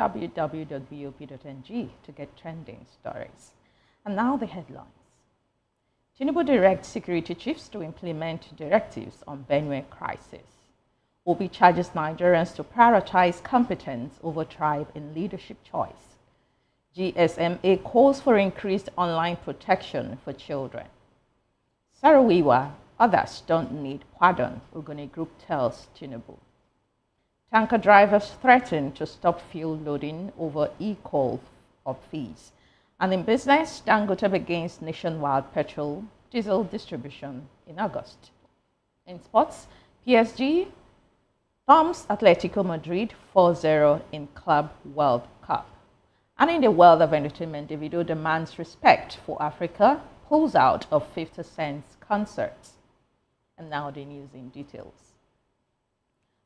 www.vop.ng to get trending stories. And now the headlines. Tinubu directs security chiefs to implement directives on Benue crisis. Obi charges Nigerians to prioritize competence over tribe in leadership choice. GSMA calls for increased online protection for children. Sarawiwa, others don't need pardon, Ogoni Group tells Tinubu. Tanker drivers threaten to stop fuel loading over e-call of fees. And in business, Dangote begins nationwide petrol, diesel distribution in August. In sports, PSG thumps Atletico Madrid 4-0 in Club World Cup. And in the world of entertainment, Davido demands respect for Africa, pulls out of 50 Cent's concerts. And now the news in details.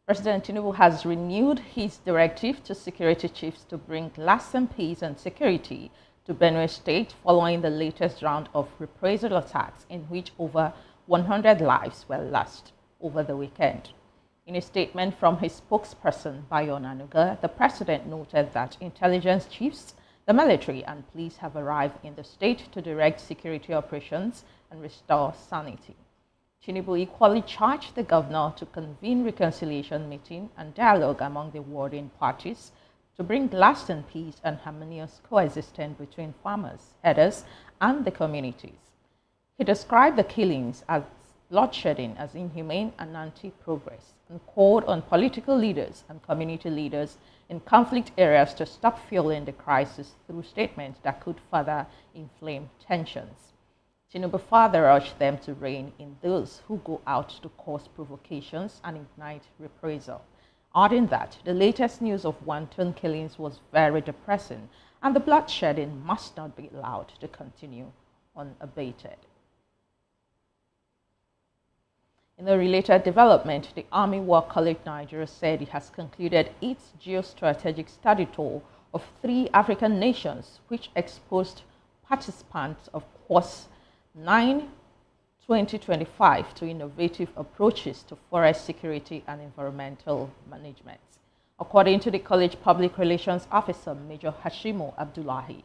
President Tinubu has renewed his directive to security chiefs to bring lasting peace and security to Benue State following the latest round of reprisal attacks in which over 100 lives were lost over the weekend. In a statement from his spokesperson, Bayo Nanuga, the president noted that intelligence chiefs, the military and police have arrived in the state to direct security operations and restore sanity. Tinubu equally charged the governor to convene reconciliation meeting and dialogue among the warring parties to bring lasting peace and harmonious coexistence between farmers, herders, and the communities. He described the killings as bloodshedding as inhumane and anti-progress, and called on political leaders and community leaders in conflict areas to stop fueling the crisis through statements that could further inflame tensions. Tinubu further urged them to rein in those who go out to cause provocations and ignite reprisal, adding that the latest news of wanton killings was very depressing and the bloodshedding must not be allowed to continue unabated. In a related development, the Army War College Nigeria said it has concluded its geostrategic study tour of 3 African nations, which exposed participants of Course 9 2025 to innovative approaches to forest security and environmental management. According to the college public relations officer, Major Hashimo Abdullahi,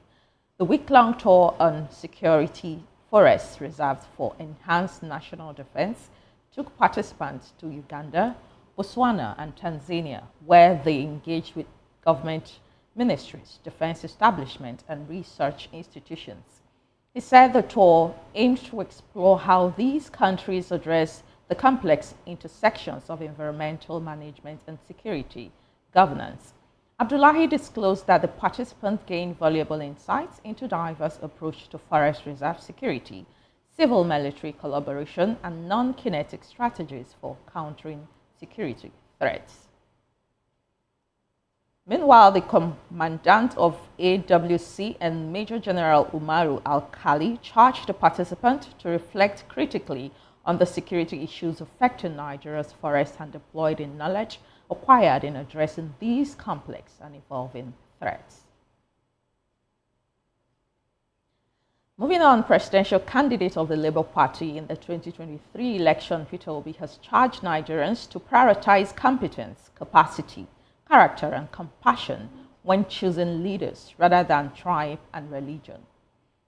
the week-long tour on security forests reserved for enhanced national defense took participants to Uganda, Botswana, and Tanzania, where they engaged with government ministries, defense establishments, and research institutions. He said the tour aimed to explore how these countries address the complex intersections of environmental management and security governance. Abdullahi disclosed that the participants gained valuable insights into diverse approach to forest reserve security, civil military collaboration, and non-kinetic strategies for countering security threats. Meanwhile, the commandant of AWC and Major General Umaru Al-Khali charged the participants to reflect critically on the security issues affecting Nigeria's forests and deploy the knowledge acquired in addressing these complex and evolving threats. Moving on, presidential candidate of the Labour Party in the 2023 election, Peter Obi, has charged Nigerians to prioritize competence, capacity, character, and compassion when choosing leaders rather than tribe and religion.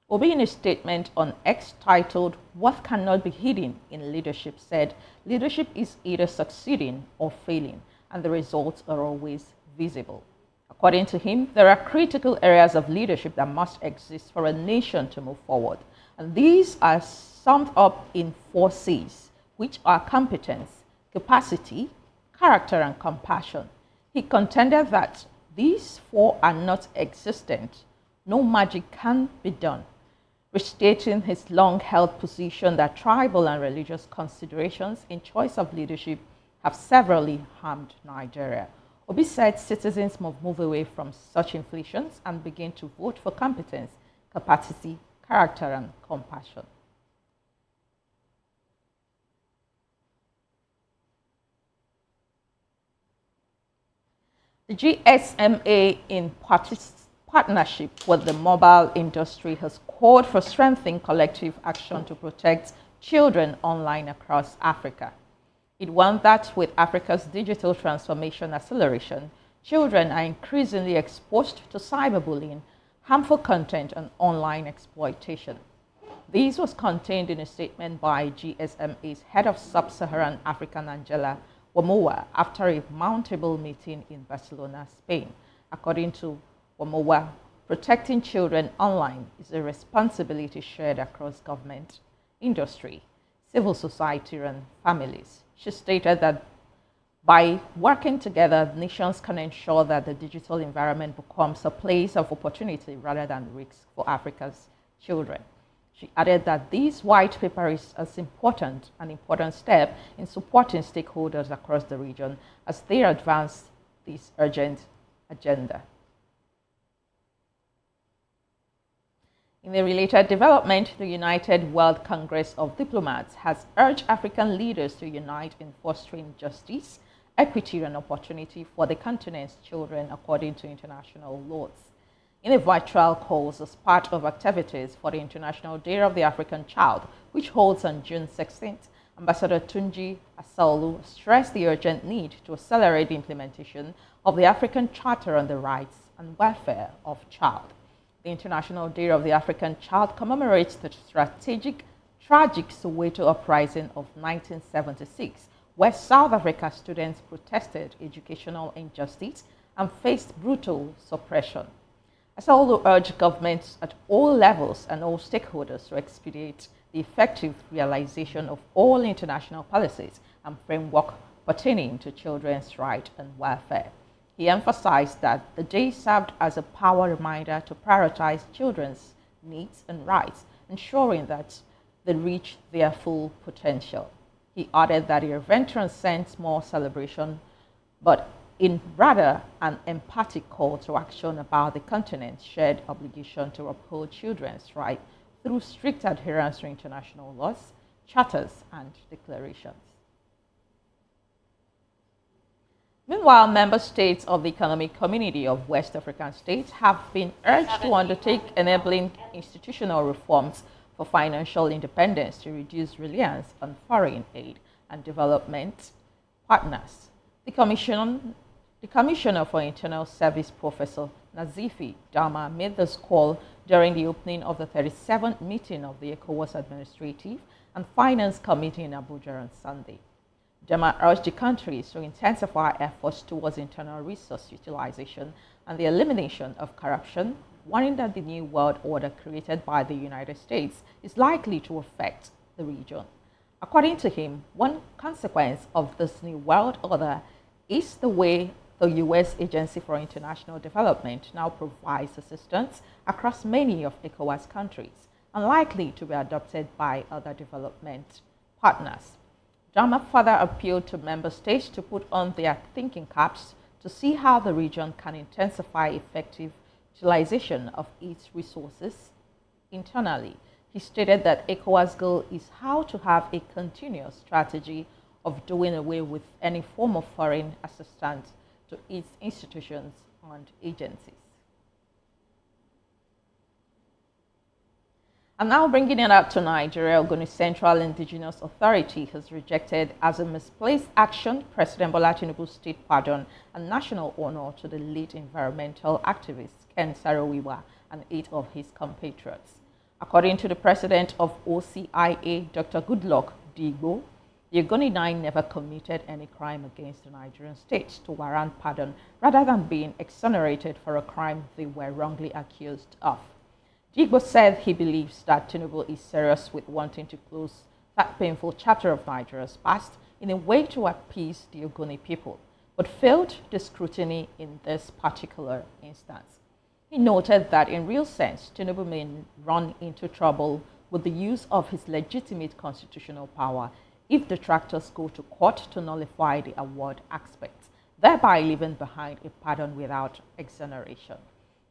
Obi, in a statement on X titled, "What Cannot Be Hidden in Leadership," said, "Leadership is either succeeding or failing, and the results are always visible." According to him, there are critical areas of leadership that must exist for a nation to move forward, and these are summed up in 4 C's, which are competence, capacity, character, and compassion. He contended that these 4 are not existent. No magic can be done, restating his long-held position that tribal and religious considerations in choice of leadership have severely harmed Nigeria. Obi said citizens must move away from such inflations and begin to vote for competence, capacity, character, and compassion. The GSMA, in partnership with the mobile industry, has called for strengthening collective action to protect children online across Africa. It warned that with Africa's digital transformation acceleration, children are increasingly exposed to cyberbullying, harmful content, and online exploitation. This was contained in a statement by GSMA's head of Sub-Saharan Africa, Angela Wamowa, after a mountable meeting in Barcelona, Spain. According to Wamowa, protecting children online is a responsibility shared across government, industry, civil society, and families. She stated that by working together, nations can ensure that the digital environment becomes a place of opportunity rather than risk for Africa's children. She added that this white paper is an important step in supporting stakeholders across the region as they advance this urgent agenda. In a related development, the United World Congress of Diplomats has urged African leaders to unite in fostering justice, equity, and opportunity for the continent's children according to international laws. In a virtual call as part of activities for the International Day of the African Child, which holds on June 16th, Ambassador Tunji Asaolu stressed the urgent need to accelerate the implementation of the African Charter on the Rights and Welfare of Child. The International Day of the African Child commemorates the tragic Soweto uprising of 1976, where South Africa students protested educational injustice and faced brutal suppression. Asaolu urged governments at all levels and all stakeholders to expedite the effective realization of all international policies and framework pertaining to children's rights and welfare. He emphasized that the day served as a power reminder to prioritize children's needs and rights, ensuring that they reach their full potential. He added that the event transcends more celebration, but in rather an emphatic call to action about the continent's shared obligation to uphold children's rights through strict adherence to international laws, charters, and declarations. Meanwhile, member states of the Economic Community of West African States have been urged to undertake enabling institutional reforms for financial independence to reduce reliance on foreign aid and development partners. The Commissioner for Internal Service, Professor Nazifi Dama, made this call during the opening of the 37th meeting of the ECOWAS Administrative and Finance Committee in Abuja on Sunday. Dama urged the countries to intensify efforts towards internal resource utilization and the elimination of corruption, warning that the new world order created by the United States is likely to affect the region. According to him, one consequence of this new world order is the way the U.S. Agency for International Development now provides assistance across many of ECOWAS countries, unlikely to be adopted by other development partners. Dama further appealed to member states to put on their thinking caps to see how the region can intensify effective utilization of its resources internally. He stated that ECOWAS' goal is how to have a continuous strategy of doing away with any form of foreign assistance to its institutions and agencies. And now bringing it up to Nigeria, Ogoni Central Indigenous Authority has rejected as a misplaced action President Bola Tinubu's state pardon and national honor to the late environmental activist Ken Saro-Wiwa and 8 of his compatriots. According to the president of OCIA, Dr. Goodluck Digbo, the Ogoni Nine never committed any crime against the Nigerian state to warrant pardon rather than being exonerated for a crime they were wrongly accused of. Digbo said he believes that Tinubu is serious with wanting to close that painful chapter of Nigeria's past in a way to appease the Ogoni people, but failed the scrutiny in this particular instance. He noted that in real sense, Tinubu may run into trouble with the use of his legitimate constitutional power if detractors go to court to nullify the award aspects, thereby leaving behind a pardon without exoneration.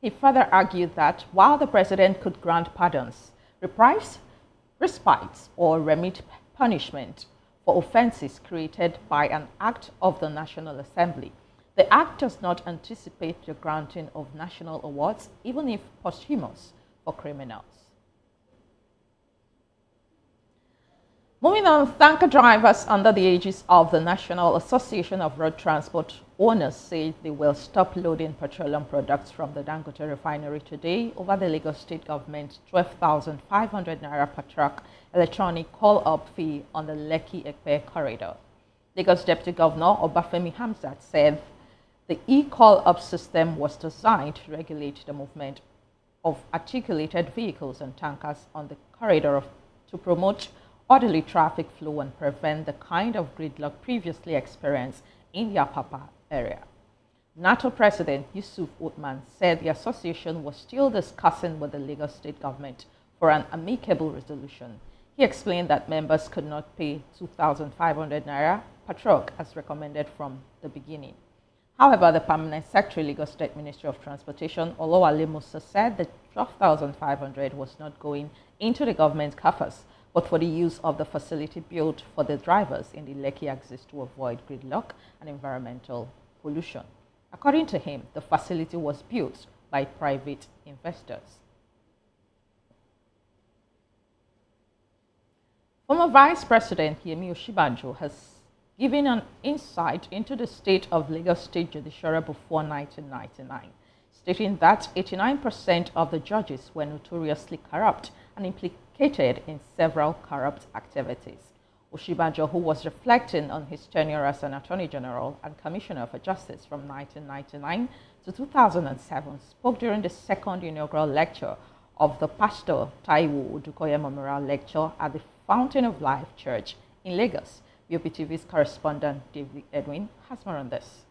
He further argued that while the president could grant pardons, reprise, respites, or remit punishment for offenses created by an act of the National Assembly, the act does not anticipate the granting of national awards, even if posthumous, for criminals. Moving on, tanker drivers under the aegis of the National Association of Road Transport Owners say they will stop loading petroleum products from the Dangote refinery today over the Lagos State government's 12,500 naira per truck electronic call-up fee on the Lekki-Ekpe corridor. Lagos Deputy Governor Obafemi Hamzat said the e-call-up system was designed to regulate the movement of articulated vehicles and tankers on the corridor to promote orderly traffic flow and prevent the kind of gridlock previously experienced in the Apapa area. NATO President Yusuf Othman said the association was still discussing with the Lagos State government for an amicable resolution. He explained that members could not pay 2,500 naira per truck as recommended from the beginning. However, the Permanent Secretary, Lagos State Ministry of Transportation, Olowale Musa, said the 12,500 was not going into the government coffers, but for the use of the facility built for the drivers in the Lekki axis to avoid gridlock and environmental pollution. According to him, the facility was built by private investors. Former Vice President Yemi Osinbajo has given an insight into the state of Lagos State Judiciary before 1999, stating that 89% of the judges were notoriously corrupt and implicated in several corrupt activities. Osinbajo, who was reflecting on his tenure as an Attorney General and Commissioner for Justice from 1999 to 2007, spoke during the second inaugural lecture of the Pastor Taiwo Odukoya Memorial Lecture at the Fountain of Life Church in Lagos. UPTV's correspondent David Edwin has more on this.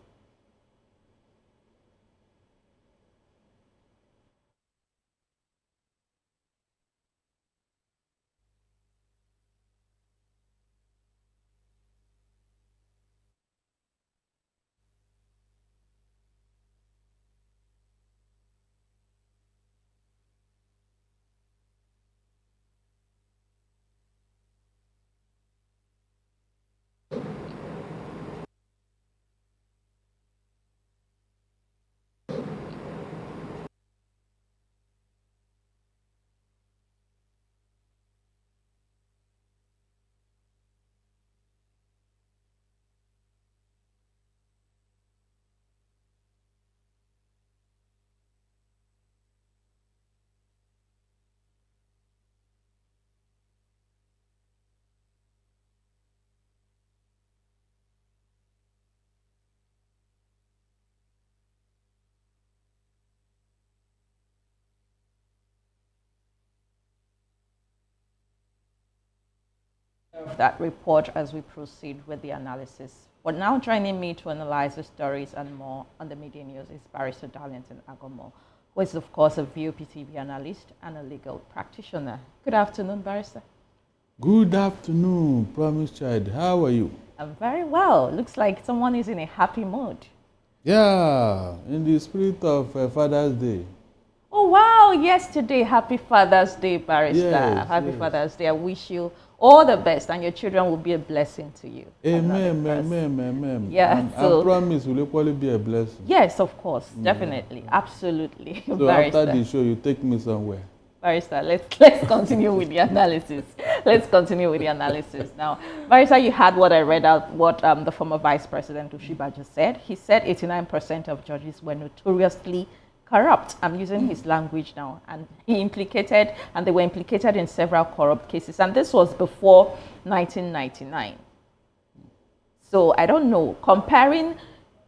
That report as we proceed with the analysis. But now joining me to analyze the stories and more on the media news is Barrister Darlington Agomo, who is of course a VOPTV analyst and a legal practitioner. Good afternoon, Barrister. Good afternoon, Promise Child. How are you? I'm very well. Looks like someone is in a happy mood. Yeah, in the spirit of Father's Day. Oh wow, yesterday, happy Father's Day, Barrister. Yes, Happy yes. Father's Day. I wish you all the best and your children will be a blessing to you. Amen, amen. Yeah, I promise will equally be a blessing. Yes, of course, definitely, absolutely. So Barrister. after the show, you take me somewhere. Barrister, let's continue with the analysis. Let's continue with the analysis. Now, Barrister, you had what I read out, what the former Vice President Osinbajo said. He said 89% of judges were notoriously corrupt. I'm using his language now. And he implicated, and they were implicated in several corrupt cases. And this was before 1999. So I don't know, comparing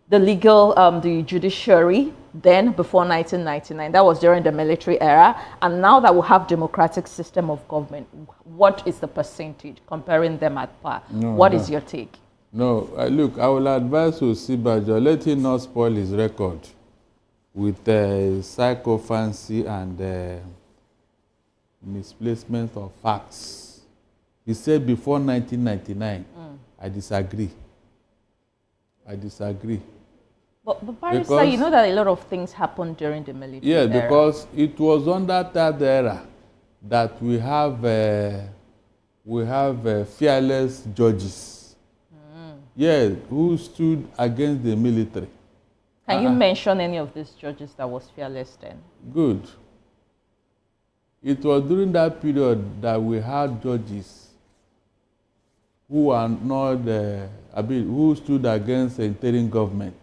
the legal, the judiciary then before 1999, that was during the military era, and now that we have democratic system of government, what is the percentage comparing them at par? What is your take? No, look, I will advise Osinbajo, let him not spoil his record with psychophancy and misplacement of facts. He said before 1999. I disagree. But Barrister, you know that a lot of things happened during the military era. Yeah, because it was under that era that we have fearless judges. Yeah, who stood against the military. Can you mention any of these judges that was fearless then? Good. It was during that period that we had judges who are not, who stood against the interim government.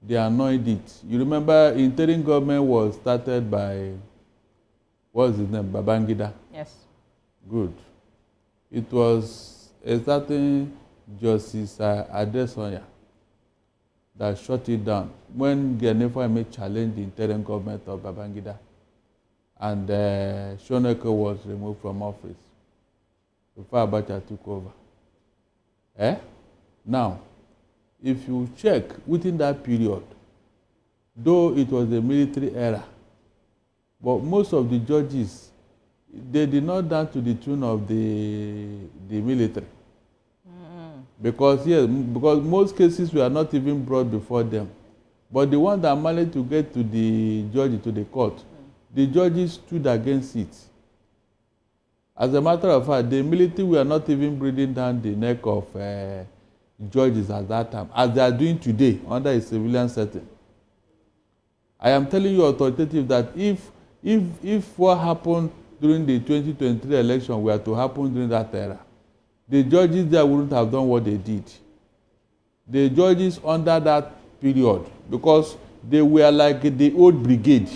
They annoyed it. You remember, interim government was started by, what's his name, Babangida? Yes. Good. It was a certain Justice Adesanya that shut it down when Ghanaian challenged the interim government of Babangida, and Shoneke was removed from office before Abacha took over. Now, if you check within that period, though it was a military era, but most of the judges, they did not down to the tune of the military. Because most cases were not even brought before them. But the one that managed to get to the judge, to the court, the judges stood against it. As a matter of fact, the military were not even breathing down the neck of judges at that time, as they are doing today under a civilian setting. I am telling you authoritative that if what happened during the 2023 election were to happen during that era, the judges there wouldn't have done what they did. The judges under that period, because they were like the old brigade.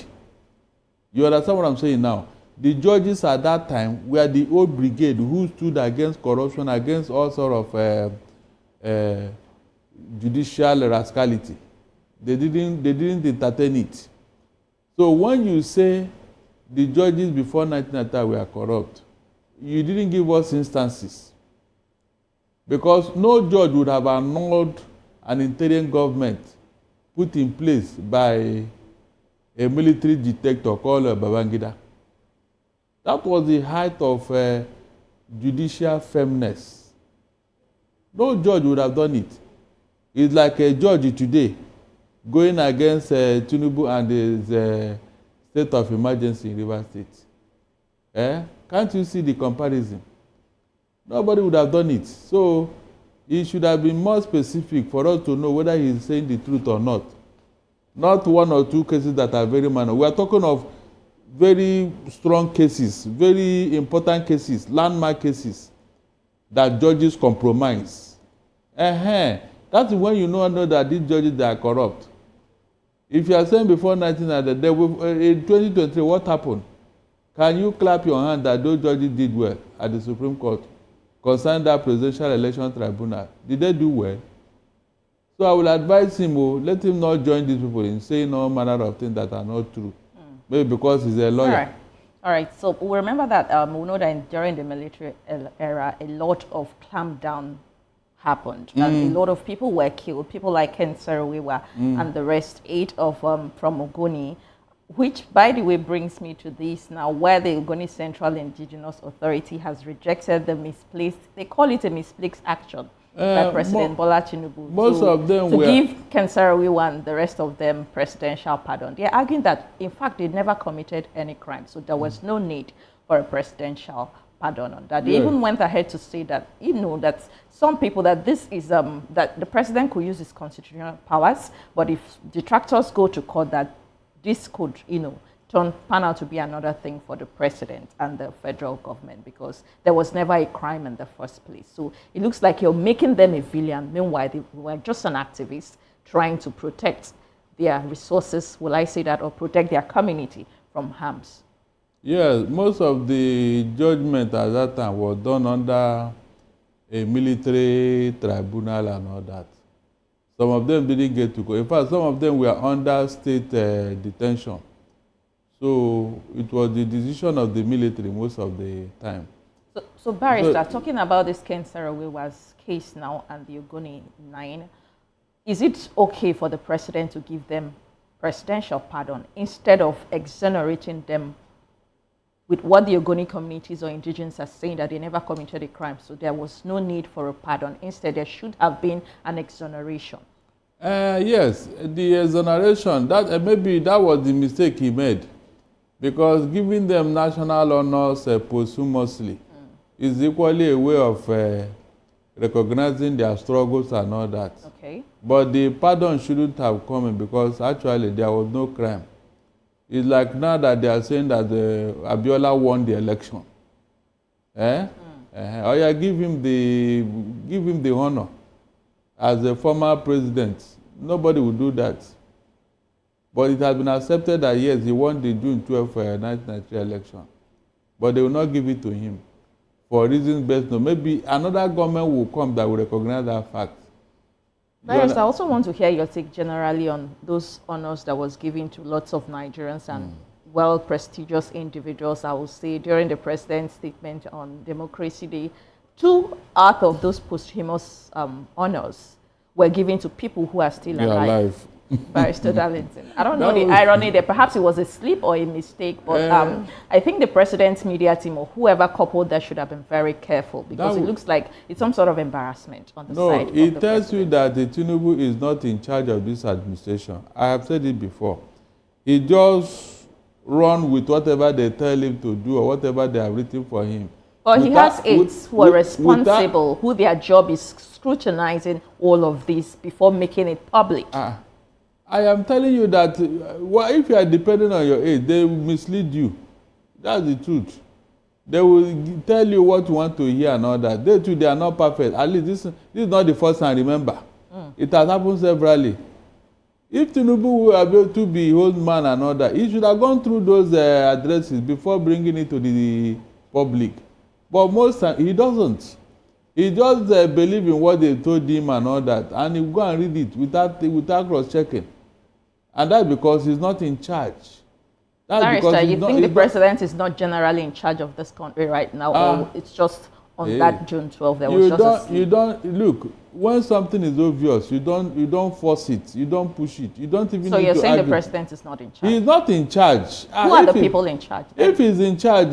You understand what I'm saying now? The judges at that time were the old brigade who stood against corruption, against all sort of judicial rascality. They didn't entertain it. So when you say the judges before 1990 were corrupt, you didn't give us instances. Because no judge would have annulled an interim government put in place by a military dictator called Babangida. That was the height of judicial firmness. No judge would have done it. It's like a judge today going against Tinubu and his state of emergency in Rivers State. Can't you see the comparison? Nobody would have done it. So he should have been more specific for us to know whether he is saying the truth or not. Not one or two cases that are very minor. We are talking of very strong cases, very important cases, landmark cases that judges compromise. That's when you know that these judges, they are corrupt. If you are saying before 1990, in 2023, what happened? Can you clap your hand that those judges did well at the Supreme Court concerning that presidential election tribunal? Did they do well? So I will advise him, let him not join these people in saying all manner of things that are not true. Maybe because he's a lawyer. All right. So we remember that we know that during the military era, a lot of clampdown happened. And a lot of people were killed. People like Ken Saro-Wiwa and the rest, 8 of from Ogoni, which, by the way, brings me to this now, where the Ogoni Central Indigenous Authority has rejected the misplaced, they call it a misplaced action by President Bola Tinubu. Most of them to give Ken Saro-Wiwa and the rest of them presidential pardon. They are arguing that, in fact, they never committed any crime, so there was no need for a presidential pardon on that. They even went ahead to say that, that some people, that this is, that the president could use his constitutional powers, but if detractors go to court, that this could, pan out to be another thing for the president and the federal government, because there was never a crime in the first place. So it looks like you're making them a villain. Meanwhile, they were just an activist trying to protect their resources, will I say that, or protect their community from harms. Yes, most of the judgment at that time was done under a military tribunal and all that. Some of them didn't get to go. In fact, some of them were under state detention. So it was the decision of the military most of the time. So Barrister, talking about this Ken Saro-Wiwa's case now and the Ogoni 9, is it okay for the president to give them presidential pardon instead of exonerating them with what the Ogoni communities or indigenes are saying, that they never committed a crime, so there was no need for a pardon? Instead, there should have been an exoneration. Yes, the exoneration, that maybe that was the mistake he made, because giving them national honors posthumously is equally a way of recognizing their struggles and all that. Okay. But the pardon shouldn't have come in, because actually there was no crime. It's like now that they are saying that Abiola won the election. Or yeah, give him the honor as a former president. Nobody would do that. But it has been accepted that yes, he won the June 12 1993 election. But they will not give it to him for reasons best known. Maybe another government will come that will recognize that fact. Barrister, I also want to hear your take generally on those honors that was given to lots of Nigerians and well-prestigious individuals. I will say during the president's statement on Democracy Day, 2 out of those posthumous honors were given to people who are still alive. Barrister Darlington. I don't know the irony there. Perhaps it was a slip or a mistake, but I think the president's media team or whoever coupled that should have been very careful, because it looks like it's some sort of embarrassment on the side of the it tells you that the Tinubu is not in charge of this administration. I have said it before. He just run with whatever they tell him to do or whatever they have written for him. But he has aides who are responsible, who their job is scrutinizing all of this before making it public. I am telling you that if you are depending on your aid, they will mislead you. That's the truth. They will tell you what you want to hear and all that. They too, they are not perfect. At least this is not the first time, remember. It has happened severally. If Tinubu were able to be old man and all that, he should have gone through those addresses before bringing it to the public. But most times, he doesn't. He just believes in what they told him and all that, and he will go and read it without cross-checking. And that's because he's not in charge. Barrister, you think the president is not generally in charge of this country right now, or it's just on that June 12th there was just a slip? You don't look, when something is obvious, you don't force it, you don't push it, you don't even. So you're saying the president is not in charge? He's not in charge. Who are the people in charge then? If he's in charge,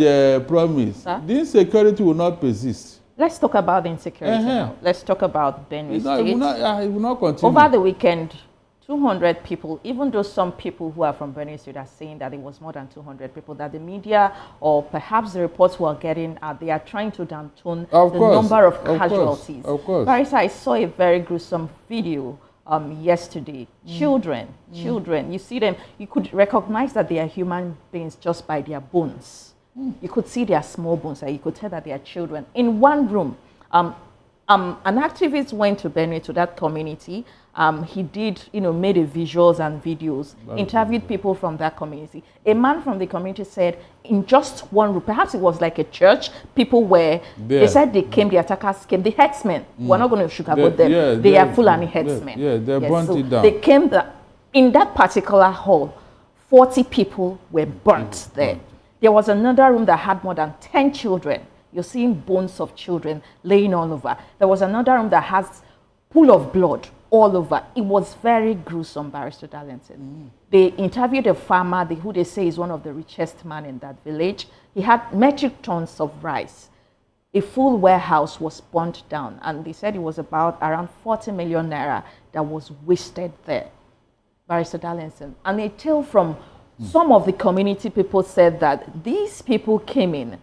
promise, the insecurity will not persist. Let's talk about the insecurity now. Let's talk about Benue State. It will not continue. Over the weekend, 200 people, even though some people who are from Benue State are saying that it was more than 200 people, that the media or perhaps the reports we're getting they are trying to downturn the number of casualties. Of course. Barrister, I saw a very gruesome video yesterday. Children, you see them, you could recognize that they are human beings just by their bones. You could see their small bones, and you could tell that they are children. In one room, an activist went to Benue, to that community. He did, made visuals and videos, interviewed people from that community. A man from the community said, in just one room, perhaps it was like a church, people were, they said they came, the attackers came, the headsmen, we're not going to sugarcoat them, they are Fulani headsmen. They burnt it down. They came, in that particular hall, 40 people were burnt there. There was another room that had more than 10 children. You're seeing bones of children laying all over. There was another room that has pool of blood all over. It was very gruesome, Barrister Darlington. They interviewed a farmer who they say is one of the richest men in that village. He had metric tons of rice. A full warehouse was burnt down, and they said it was about around 40 million naira that was wasted there, Barrister Darlington. And a tale from some of the community people said that these people came in,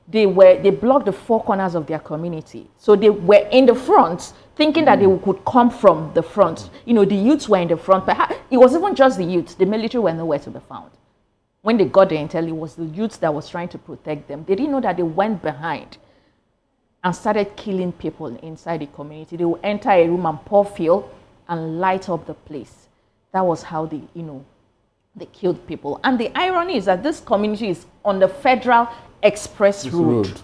they blocked the 4 corners of their community. So they were in the front, thinking that they could come from the front. The youths were in the front. Perhaps it was even just the youths. The military were nowhere to be found. When they got the intel, it was the youths that was trying to protect them. They didn't know that they went behind and started killing people inside the community. They would enter a room and pour fuel and light up the place. That was how they killed people. And the irony is that this community is on the Federal Express road.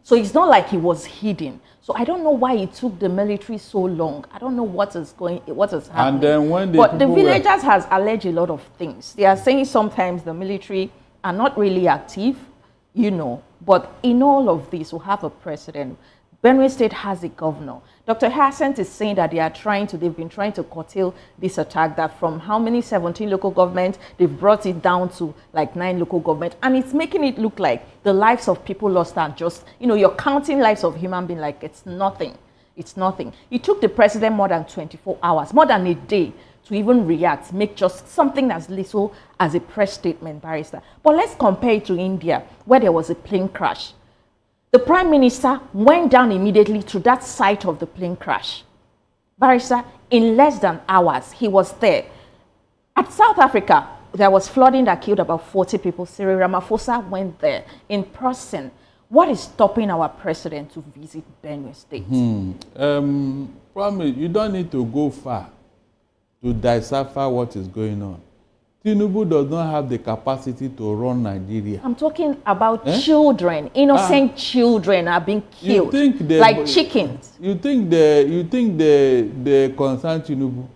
So it's not like it was hidden. So I don't know why it took the military so long. I don't know what is happening. And then when the villagers has alleged a lot of things. They are saying sometimes the military are not really active, But in all of this, we have a precedent. Benue State has a governor. Dr. Hassan is saying that they've been trying to curtail this attack, that from how many 17 local governments, they've brought it down to like 9 local governments. And it's making it look like the lives of people lost are just, you're counting lives of human beings like it's nothing. It's nothing. It took the president more than 24 hours, more than a day to even react, make just something as little as a press statement, Barrister. But let's compare it to India, where there was a plane crash. The Prime Minister went down immediately to that site of the plane crash. Barrister, in less than hours, he was there. At South Africa, there was flooding that killed about 40 people. Cyril Ramaphosa went there in person. What is stopping our president to visit Benue State? Promise, you don't need to go far to decipher what is going on. Tinubu does not have the capacity to run Nigeria. I'm talking about children, innocent children are being killed like chickens. You think they concern Tinubu?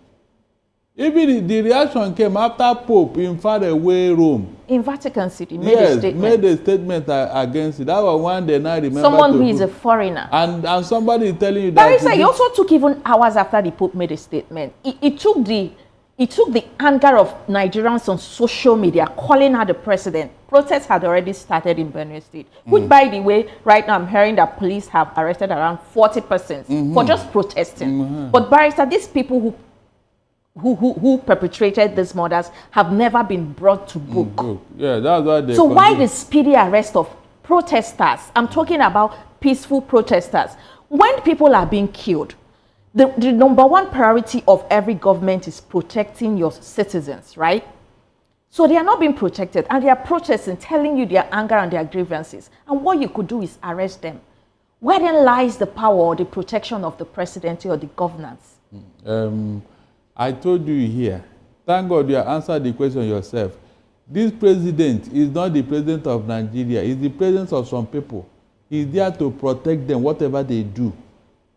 Even the reaction came after Pope in faraway Rome. In Vatican City, made a statement. Made a statement against it. That was one they now remember. Someone who is a foreigner. And somebody is telling you that. Barrister, he also took even hours after the Pope made a statement. It took the anger of Nigerians on social media, calling out the president. Protests had already started in Benue State, which, by the way, right now I'm hearing that police have arrested around 40 persons for just protesting. But Barrister, these people who perpetrated these murders have never been brought to book. Yeah, that's why they. So why the speedy arrest of protesters? I'm talking about peaceful protesters. When people are being killed, the number one priority of every government is protecting your citizens, right? So they are not being protected, and they are protesting, telling you their anger and their grievances. And what you could do is arrest them. Where then lies the power or the protection of the presidency or the governance? I told you here, thank God you answered the question yourself. This president is not the president of Nigeria. He's the president of some people. He's there to protect them, whatever they do.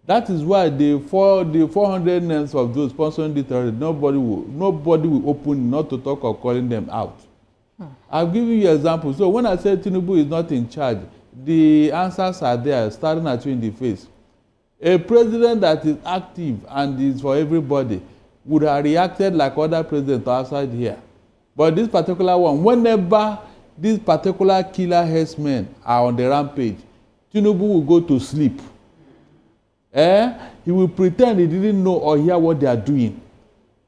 That is why the 400 names of those sponsoring the terrorists, nobody will open not to talk of calling them out. I've given you an example. So when I said Tinubu is not in charge, the answers are there, staring at you in the face. A president that is active and is for everybody would have reacted like other presidents outside here. But this particular one, whenever these particular killer herdsmen are on the rampage, Tinubu will go to sleep. He will pretend he didn't know or hear what they are doing.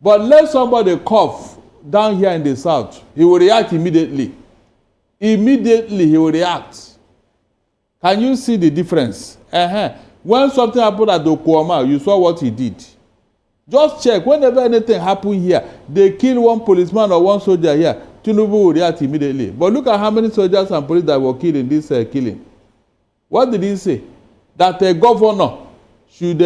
But let somebody cough down here in the south, he will react immediately. Immediately he will react. Can you see the difference? When something happened at Okwama, you saw what he did. Just check. Whenever anything happen here, they kill one policeman or one soldier here, Tinubu will react immediately. But look at how many soldiers and police that were killed in this killing. What did he say? That a governor should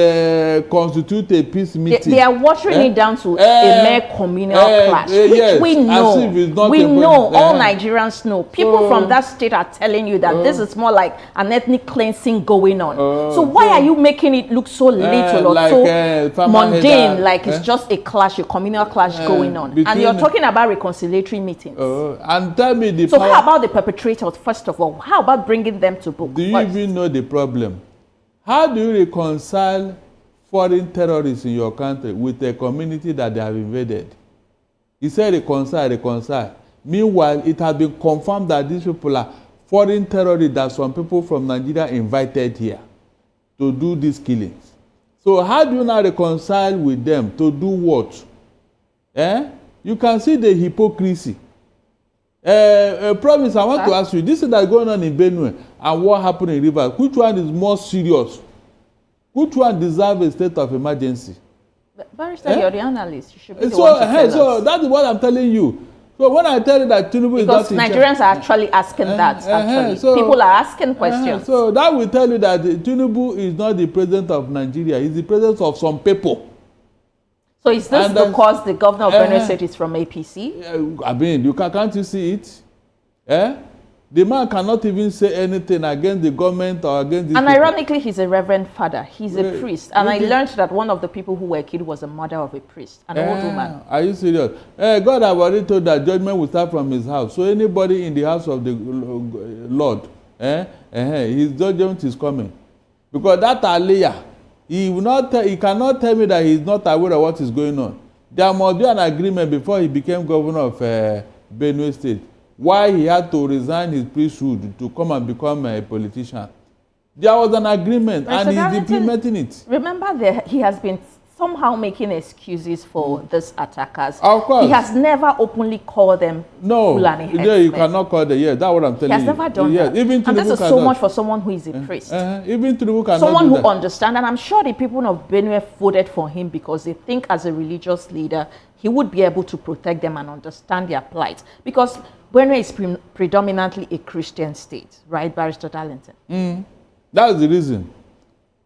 constitute a peace meeting. They are watering it down to a mere communal clash, which yes, we know. All Nigerians know. People from that state are telling you that this is more like an ethnic cleansing going on. So why are you making it look so little or so mundane, like it's just a clash, a communal clash going on? And you're talking about reconciliatory meetings. And tell me so how about the perpetrators, first of all? How about bringing them to book? Do you even know the problem? How do you reconcile foreign terrorists in your country with a community that they have invaded? He said reconcile. Meanwhile, it has been confirmed that these people are foreign terrorists that some people from Nigeria invited here to do these killings. So how do you now reconcile with them to do what? You can see the hypocrisy. Promise, I want to ask you, this is that going on in Benue and what happened in Rivers, which one is more serious? Which one deserves a state of emergency? Barrister, you're the analyst. You should be the one to tell so us. That's what I'm telling you. So when I tell you that Tinubu is not in charge, Nigerians are actually asking that. Actually, so, people are asking questions. So that will tell you that Tinubu is not the president of Nigeria. He's the president of some people. So is this because the governor of Benue State is from APC? I mean, can't you see it? The man cannot even say anything against the government or against the. And ironically, he's a reverend father. He's a priest. And I learned that one of the people who were killed was a mother of a priest, an old woman. Are you serious? God have already told that judgment will start from his house. So anybody in the house of the Lord, his judgment is coming. Because that Aliyah, he cannot tell me that he is not aware of what is going on. There must be an agreement before he became governor of Benue State. Why he had to resign his priesthood to come and become a politician. There was an agreement and he's implementing it. Remember, he has been somehow making excuses for these attackers. Of course. He has never openly called them Fulani headsmen. No, you cannot call them. Yeah, that's what I'm telling you. He has never done that. Even and this is so much for someone who is a priest. Even Tinubu cannot someone do who understands. And I'm sure the people of Benue voted for him because they think as a religious leader, he would be able to protect them and understand their plight. Because Benue is predominantly a Christian state, right, Barrister Darlington? That's the reason.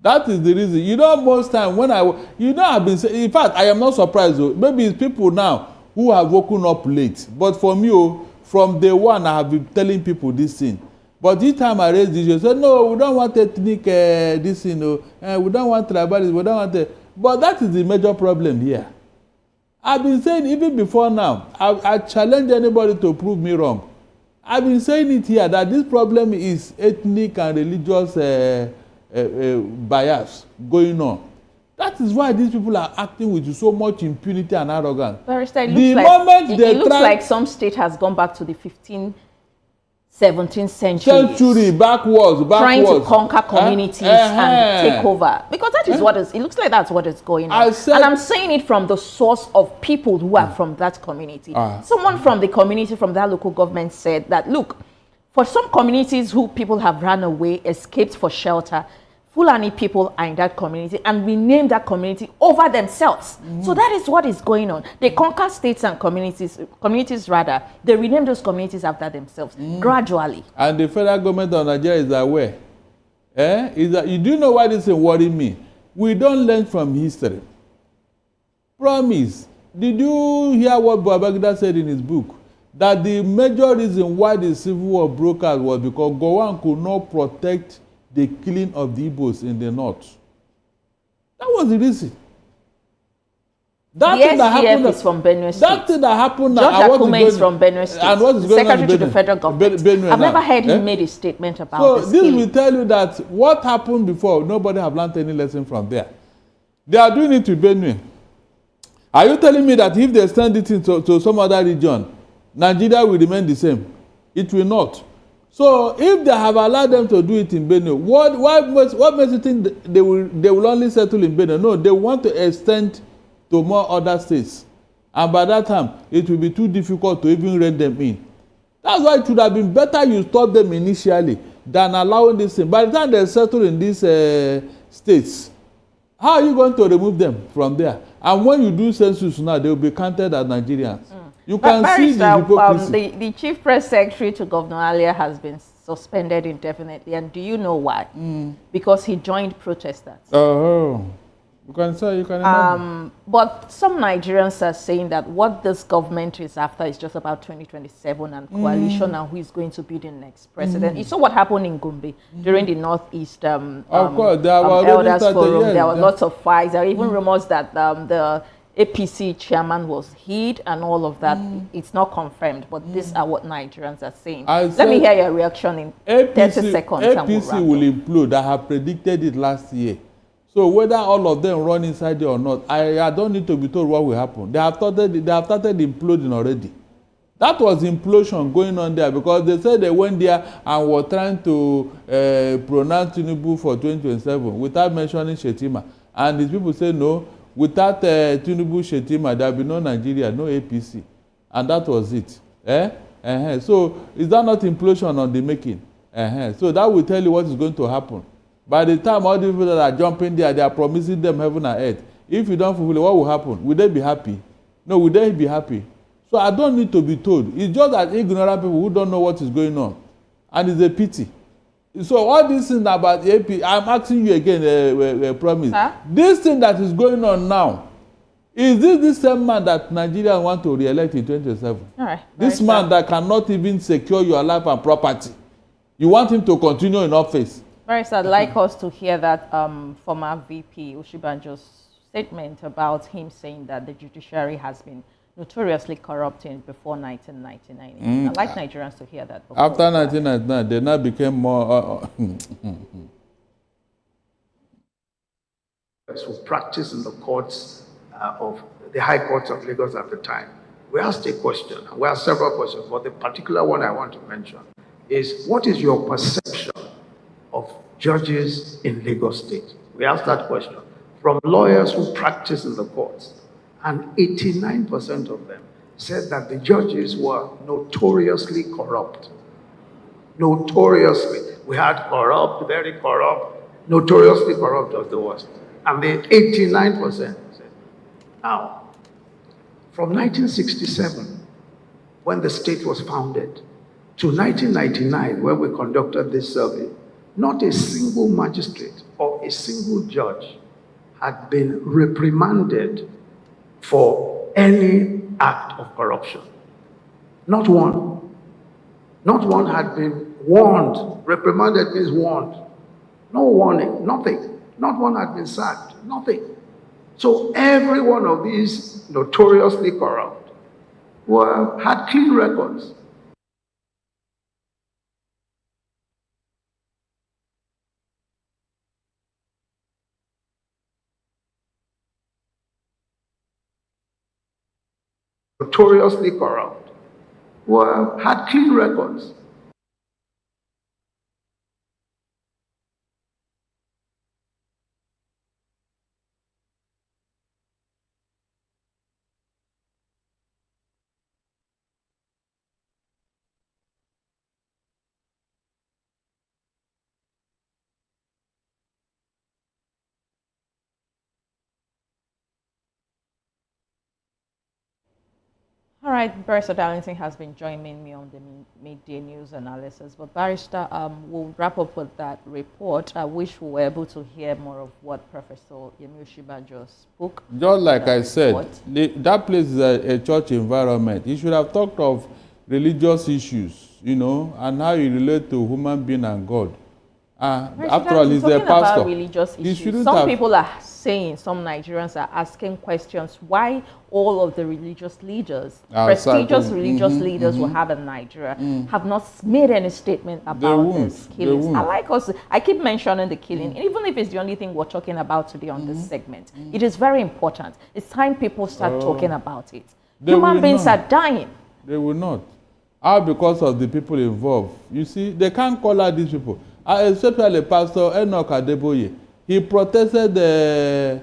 That is the reason. You know, most time when I've been saying, in fact, I am not surprised though. Maybe it's people now who have woken up late. But for me, from day one, I have been telling people this thing. But each time I raise this, you say, no, we don't want ethnic this thing, we don't want tribalism, we don't want it. But that is the major problem here. I've been saying even before now, I challenge anybody to prove me wrong. I've been saying it here that this problem is ethnic and religious bias going on. That is why these people are acting with so much impunity and arrogance. Barrister, it looks like some state has gone back to the 15th, 17th century backwards, trying to conquer communities and take over, because that is what is, it looks like that's what is going on. And I'm saying it from the source of people who are from that community. Someone from the community, from that local government said that, look, for some communities who people have run away, escaped for shelter, Fulani people are in that community and rename that community over themselves. So that is what is going on. They conquer states and communities rather. They rename those communities after themselves gradually. And the federal government of Nigeria is aware. You do know why this is worrying me? We don't learn from history. Promise. Did you hear what Babangida said in his book? That the major reason why the civil war broke out was because Gowon could not protect the killing of the Igbos in the north. That was the reason. That thing that happened is from Benue State. That thing that happened now. George Akume is from Benue State. And what is going Secretary to the federal government. I've never heard him made a statement about this. So this will tell you that what happened before, nobody have learned any lesson from there. They are doing it to Benue. Are you telling me that if they extend it to some other region, Nigeria will remain the same? It will not. So if they have allowed them to do it in Benue, what makes you think they will only settle in Benue? No, they want to extend to more other states. And by that time, it will be too difficult to even rein them in. That's why it would have been better you stop them initially than allowing this thing. By the time they settle in these states, how are you going to remove them from there? And when you do census now, they will be counted as Nigerians. You can see the hypocrisy. The chief press secretary to Governor Alia has been suspended indefinitely. And do you know why? Because he joined protesters. Oh, you can imagine. But some Nigerians are saying that what this government is after is just about 2027 and coalition and who is going to be the next president. You saw what happened in Gombe during the Northeast of course, there Elders Forum. Yes, there were lots of fights. There were even rumors that the APC chairman was hid and all of that. It's not confirmed, but these are what Nigerians are saying. Let me hear your reaction in 30 seconds. APC will implode. I have predicted it last year. So whether all of them run inside there or not, I don't need to be told what will happen. They have started imploding already. That was implosion going on there because they said they went there and were trying to pronounce Tinubu for 2027 without mentioning Shetima. And these people say no. Without Tinubu, Shetima, there will be no Nigeria, no APC. And that was it. So is that not implosion on the making? So that will tell you what is going to happen. By the time all the people that are jumping there, they are promising them heaven and earth. If you don't fulfill it, what will happen? Will they be happy? No, will they be happy? So I don't need to be told. It's just that ignorant people who don't know what is going on. And it's a pity. So all these things about the AP, I'm asking you again, a promise. This thing that is going on now, is this the same man that Nigeria want to re-elect in 2027? All right. This man that cannot even secure your life and property. You want him to continue in office. Barrister, I'd like us to hear that former VP Oshibanjo's statement about him saying that the judiciary has been notoriously corrupting before 1999. I'd like Nigerians to hear that. After 1999, they now became more... who practiced in the courts of the high courts of Lagos at the time. We asked a question, and we asked several questions, but the particular one I want to mention is, what is your perception of judges in Lagos State? We asked that question from lawyers who practice in the courts, and 89% of them said that the judges were notoriously corrupt. Notoriously. We had corrupt, very corrupt, notoriously corrupt was the worst. And the 89% said. Now, from 1967 when the state was founded, to 1999, when we conducted this survey, not a single magistrate or a single judge had been reprimanded for any act of corruption. Not one. Not one had been warned. Reprimanded means warned. No warning, nothing. Not one had been sacked, nothing. So every one of these notoriously corrupt had clean records. Notoriously corrupt had clean records. All right, Barrister Darlington has been joining me on the midday news analysis. But Barrister, we'll wrap up with that report. I wish we were able to hear more of what Professor Yemi Oshibajo spoke. Just like I said, that place is a church environment. You should have talked of religious issues, and how you relate to human being and God. After all, he's a pastor. About religious issues. Some people are saying, some Nigerians are asking questions why all of the religious leaders, prestigious religious leaders we have in Nigeria, have not made any statement about these killings. I keep mentioning the killing, even if it's the only thing we're talking about today on this segment. It is very important. It's time people start talking about it. Human beings are dying. They will not. How? Because of the people involved. You see, they can't call out these people. Especially Pastor Enoch Adeboye. He protested the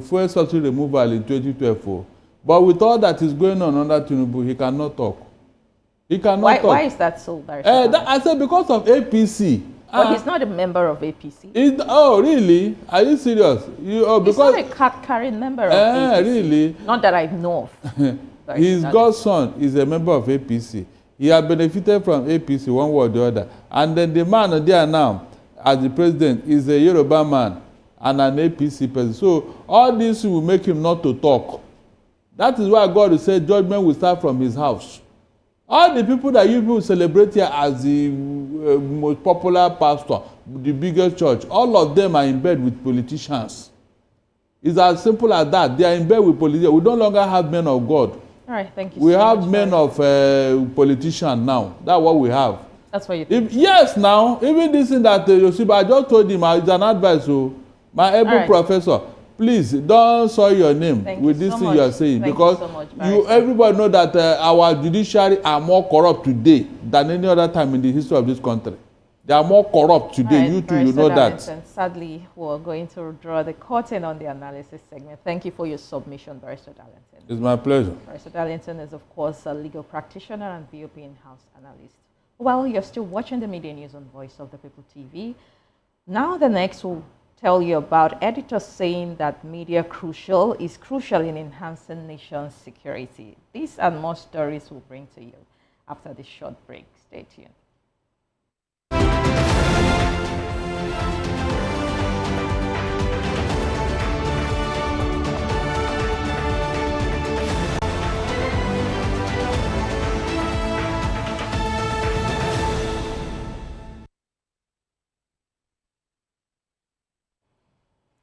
fuel subsidy removal in 2012. But with all that is going on under Tinubu, he cannot talk. He cannot talk. Why is that so, Barrister? I said because of APC. But he's not a member of APC. Oh, really? Are you serious? He's not a card-carrying member of APC. Really? Not that I know of. His godson is a member of APC. He had benefited from APC one way or the other. And then the man there now, as the president, is a Yoruba man and an APC person. So all this will make him not to talk. That is why God will say judgment will start from his house. All the people that you people celebrate here as the most popular pastor, the biggest church, all of them are in bed with politicians. It's as simple as that. They are in bed with politicians. We no longer have men of God. All right, thank you. We have men of politicians now. That's what we have. That's what you think. Yes, now, even this thing that Yosiba, I just told him, it's an advice. So, my able professor, please don't soil your name with this thing you are saying. Because everybody know that our judiciary are more corrupt today than any other time in the history of this country. They are more corrupt today. Right, you too, you know that. Sadly, we're going to draw the curtain on the analysis segment. Thank you for your submission, Barrister Darlington. It's my pleasure. Barrister Darlington is, of course, a legal practitioner and VOP in-house analyst. Well, you're still watching the Media News on Voice of the People TV. Now the next will tell you about editors saying that media is crucial in enhancing nation's security. These and more stories we'll bring to you after this short break. Stay tuned.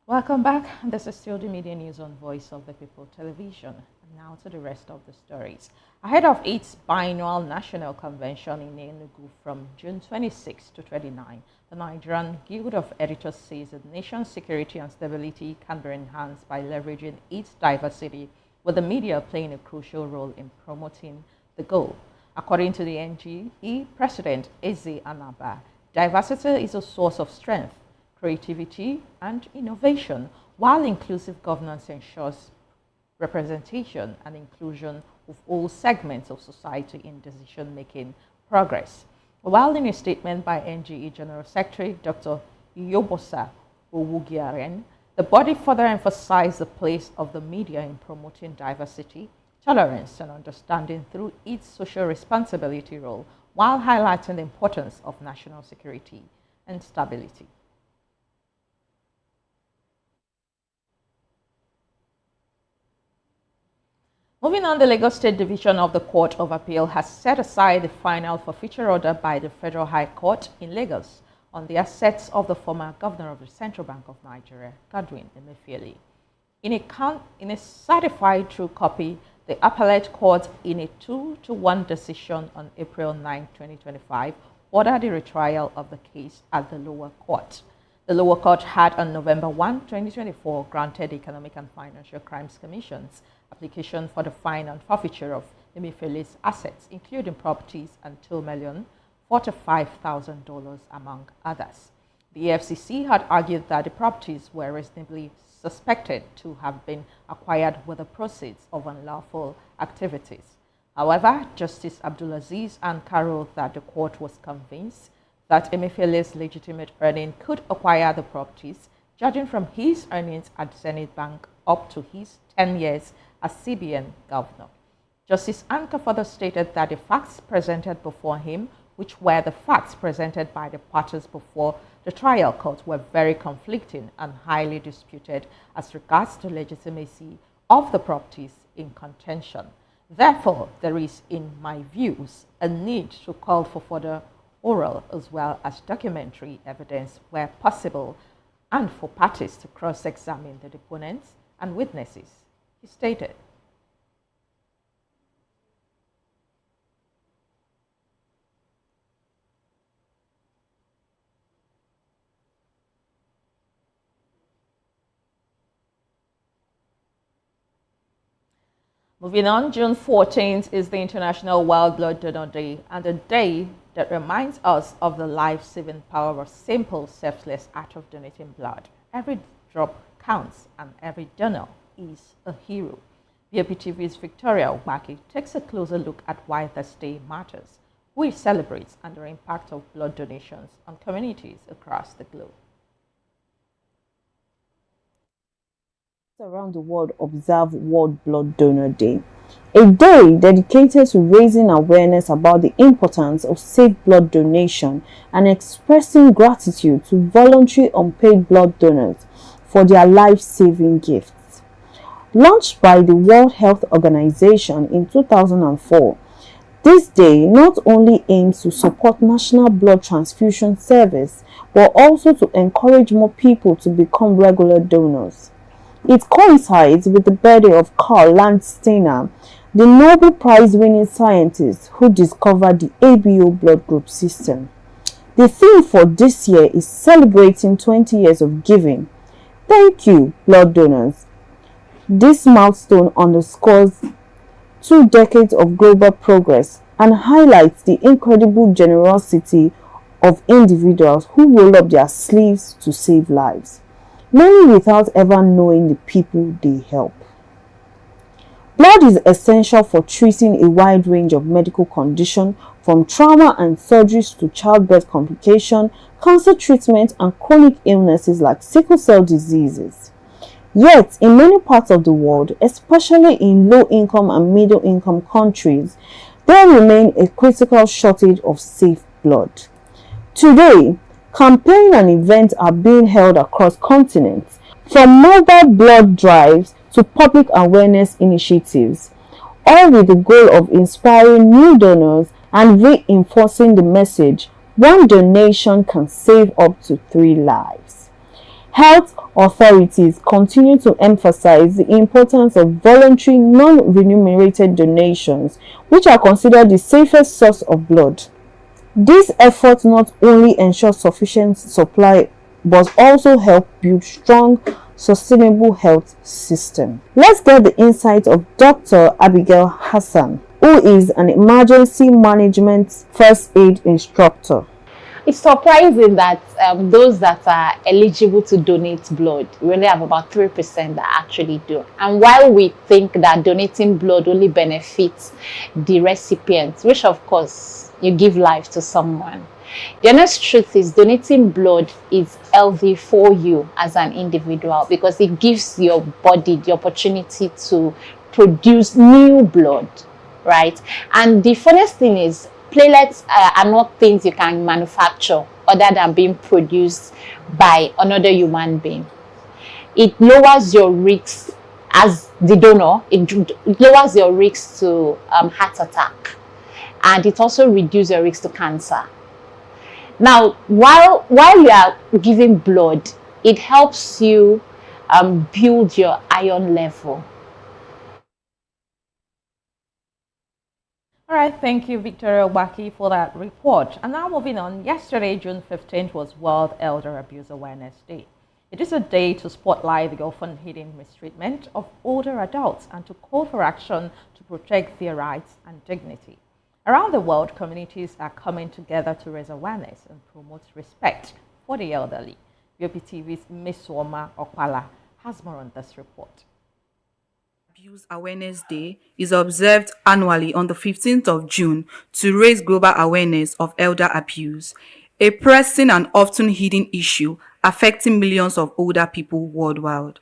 Welcome back. This is still the Media News on Voice of the People Television. And now to the rest of the stories. Ahead of its biannual national convention in Enugu from June 26 to 29, the Nigerian Guild of Editors says the nation's security and stability can be enhanced by leveraging its diversity, with the media playing a crucial role in promoting the goal. According to the NGE President Eze Anaba, diversity is a source of strength, creativity, and innovation, while inclusive governance ensures representation and inclusion of all segments of society in decision-making progress. While in a statement by NGE General Secretary Dr. Yobosa Owugiaren, the body further emphasized the place of the media in promoting diversity, tolerance, and understanding through its social responsibility role, while highlighting the importance of national security and stability. Moving on, the Lagos State Division of the Court of Appeal has set aside the final forfeiture order by the Federal High Court in Lagos on the assets of the former governor of the Central Bank of Nigeria, Godwin Emefiele. In a certified true copy, the appellate court, in a 2-1 decision on April 9, 2025, ordered the retrial of the case at the lower court. The lower court had on November 1, 2024, granted the Economic and Financial Crimes Commission's application for the fine and forfeiture of Emefiele's assets, including properties and $2,045,000, among others. The FCC had argued that the properties were reasonably suspected to have been acquired with the proceeds of unlawful activities. However, Justice Abdulaziz Anka wrote that the court was convinced that Emefiele's legitimate earning could acquire the properties, judging from his earnings at Zenith Bank up to his 10 years as CBN governor. Justice Anka further stated that the facts presented before him, which were the facts presented by the parties before the trial court, were very conflicting and highly disputed as regards the legitimacy of the properties in contention. Therefore, there is, in my views, a need to call for further oral as well as documentary evidence where possible, and for parties to cross-examine the deponents and witnesses, he stated. Moving on, June 14th is the International World Blood Donor Day, and a day that reminds us of the life-saving power of simple, selfless act of donating blood. Every drop counts, and every donor is a hero. BOPTV's Victoria Waki takes a closer look at why this day matters, who it celebrates, and the impact of blood donations on communities across the globe. Around the world observe World Blood Donor Day, a day dedicated to raising awareness about the importance of safe blood donation and expressing gratitude to voluntary unpaid blood donors for their life-saving gifts. Launched by the World Health Organization in 2004, this day not only aims to support national blood transfusion service, but also to encourage more people to become regular donors. It coincides with the birthday of Karl Landsteiner, the Nobel Prize-winning scientist who discovered the ABO blood group system. The theme for this year is celebrating 20 years of giving. Thank you, blood donors. This milestone underscores 2 decades of global progress and highlights the incredible generosity of individuals who roll up their sleeves to save lives, many without ever knowing the people they help. Blood is essential for treating a wide range of medical conditions, from trauma and surgeries to childbirth complications, cancer treatment, and chronic illnesses like sickle cell diseases. Yet, in many parts of the world, especially in low-income and middle-income countries, there remains a critical shortage of safe blood. Today, campaigns and events are being held across continents, from mobile blood drives to public awareness initiatives, all with the goal of inspiring new donors and reinforcing the message, one donation can save up to 3 lives. Health authorities continue to emphasize the importance of voluntary, non-remunerated donations, which are considered the safest source of blood. These efforts not only ensure sufficient supply, but also help build strong, sustainable health system. Let's get the insight of Dr. Abigail Hassan, who is an emergency management first aid instructor. It's surprising that those that are eligible to donate blood, we only have about 3% that actually do. And while we think that donating blood only benefits the recipients, which of course you give life to someone, the honest truth is donating blood is healthy for you as an individual, because it gives your body the opportunity to produce new blood, right? And the funniest thing is, platelets are not things you can manufacture other than being produced by another human being. It lowers your risk as the donor. It lowers your risk to heart attack, and it also reduces your risk to cancer. Now, while you are giving blood, it helps you build your iron level. All right, thank you, Victoria Waki, for that report. And now moving on, yesterday, June 15th, was World Elder Abuse Awareness Day. It is a day to spotlight the often hidden mistreatment of older adults and to call for action to protect their rights and dignity. Around the world, communities are coming together to raise awareness and promote respect for the elderly. VOPTV's Miss Woma Okwala has more on this report. Abuse Awareness Day is observed annually on the 15th of June to raise global awareness of elder abuse, a pressing and often hidden issue affecting millions of older people worldwide.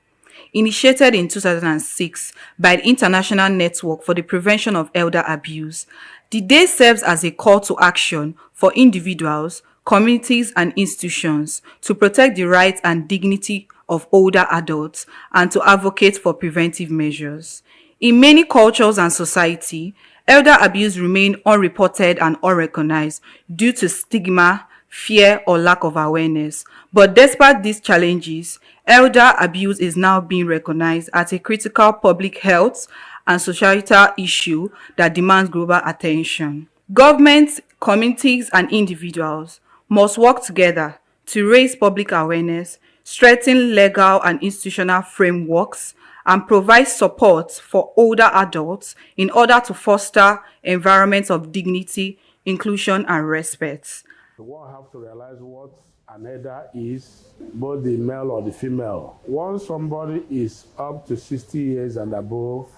Initiated in 2006 by the International Network for the Prevention of Elder Abuse, the day serves as a call to action for individuals, communities, and institutions to protect the rights and dignity of older adults and to advocate for preventive measures. In many cultures and society, elder abuse remain unreported and unrecognized due to stigma, fear, or lack of awareness. But despite these challenges, elder abuse is now being recognized as a critical public health and societal issue that demands global attention. Governments, communities, and individuals must work together to raise public awareness, strengthen legal and institutional frameworks, and provide support for older adults in order to foster environments of dignity, inclusion, and respect. One have to realize what an elder is, both the male or the female. Once somebody is up to 60 years and above,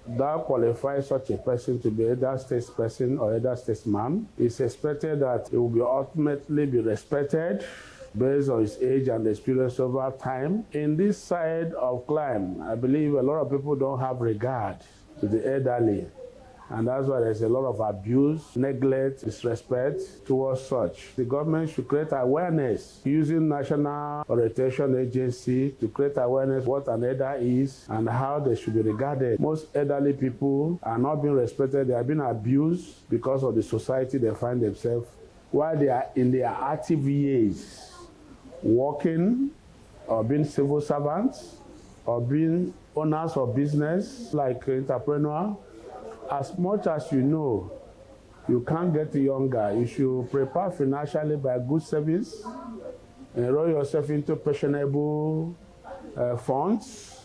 that qualifies such a person to be elder statesperson or elder statesman. It's expected that he will be ultimately be respected based on his age and experience over time. In this side of climb, I believe a lot of people don't have regard to the elderly. And that's why there's a lot of abuse, neglect, disrespect towards such. The government should create awareness using National Orientation Agency to create awareness what an elder is and how they should be regarded. Most elderly people are not being respected. They are being abused because of the society they find themselves while they are in their active years, working or being civil servants or being owners of business like entrepreneur. As much as you know, you can't get younger. You should prepare financially by good service, enroll yourself into pensionable funds,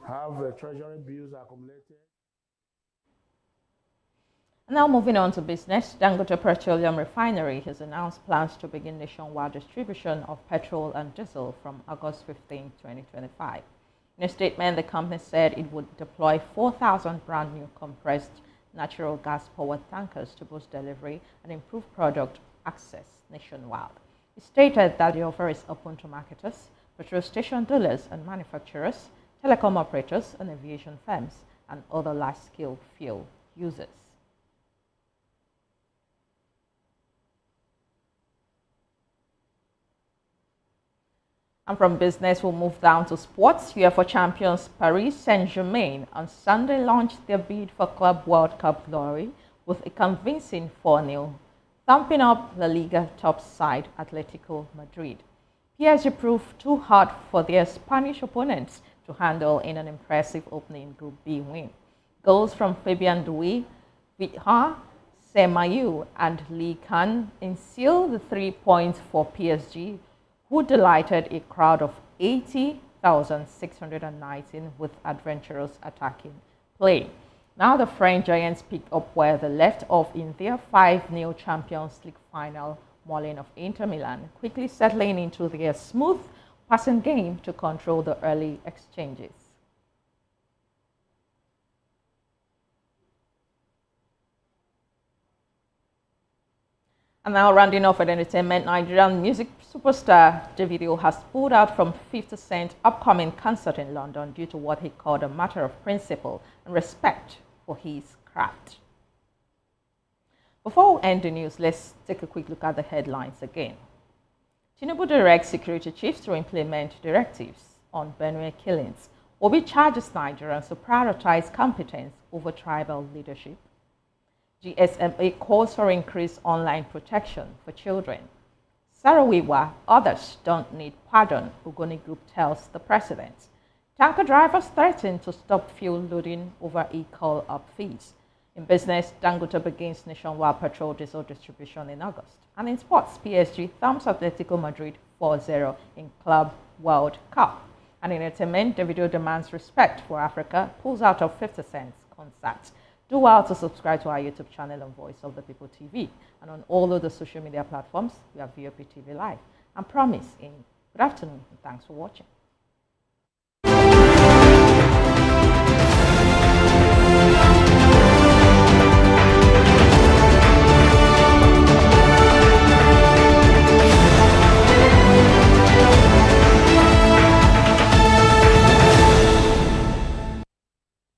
have treasury bills accumulated. Now moving on to business, Dangote Petroleum Refinery has announced plans to begin nationwide distribution of petrol and diesel from August 15, 2025. In a statement, the company said it would deploy 4,000 brand new compressed natural gas powered tankers to boost delivery and improve product access nationwide. It stated that the offer is open to marketers, petrol station dealers and manufacturers, telecom operators and aviation firms, and other large-scale fuel users. And from business, we'll move down to sports. UEFA champions Paris Saint-Germain on Sunday launched their bid for Club World Cup glory with a convincing 4-0, thumping up La Liga top side Atletico Madrid. PSG proved too hard for their Spanish opponents to handle in an impressive opening Group B win. Goals from Fabian Douy, Vitha, Semayu, and Lee Kan sealed the 3 points for PSG, who delighted a crowd of 80,619 with adventurous attacking play. Now the French Giants picked up where they left off in their 5-0 Champions League final, mauling of Inter Milan, quickly settling into their smooth passing game to control the early exchanges. And now rounding off with entertainment, Nigerian music superstar Davido has pulled out from 50 Cent's upcoming concert in London due to what he called a matter of principle and respect for his craft. Before we end the news, let's take a quick look at the headlines again. Tinubu directs security chiefs to implement directives on Benue killings. Obi charges Nigerians to prioritize competence over tribal leadership. GSMA calls for increased online protection for children. Sarawiwa, others don't need pardon, Ugoni Group tells the president. Tanker drivers threaten to stop fuel loading over e-call-up fees. In business, Dangote begins nationwide petrol diesel distribution in August. And in sports, PSG thumbs Atletico Madrid 4-0 in Club World Cup. And in entertainment, Davido demands respect for Africa, pulls out of 50 Cent's concert. Do well to subscribe to our YouTube channel on Voice of the People TV. And on all of the social media platforms, we have VOP TV Live. And promise in good afternoon and thanks for watching.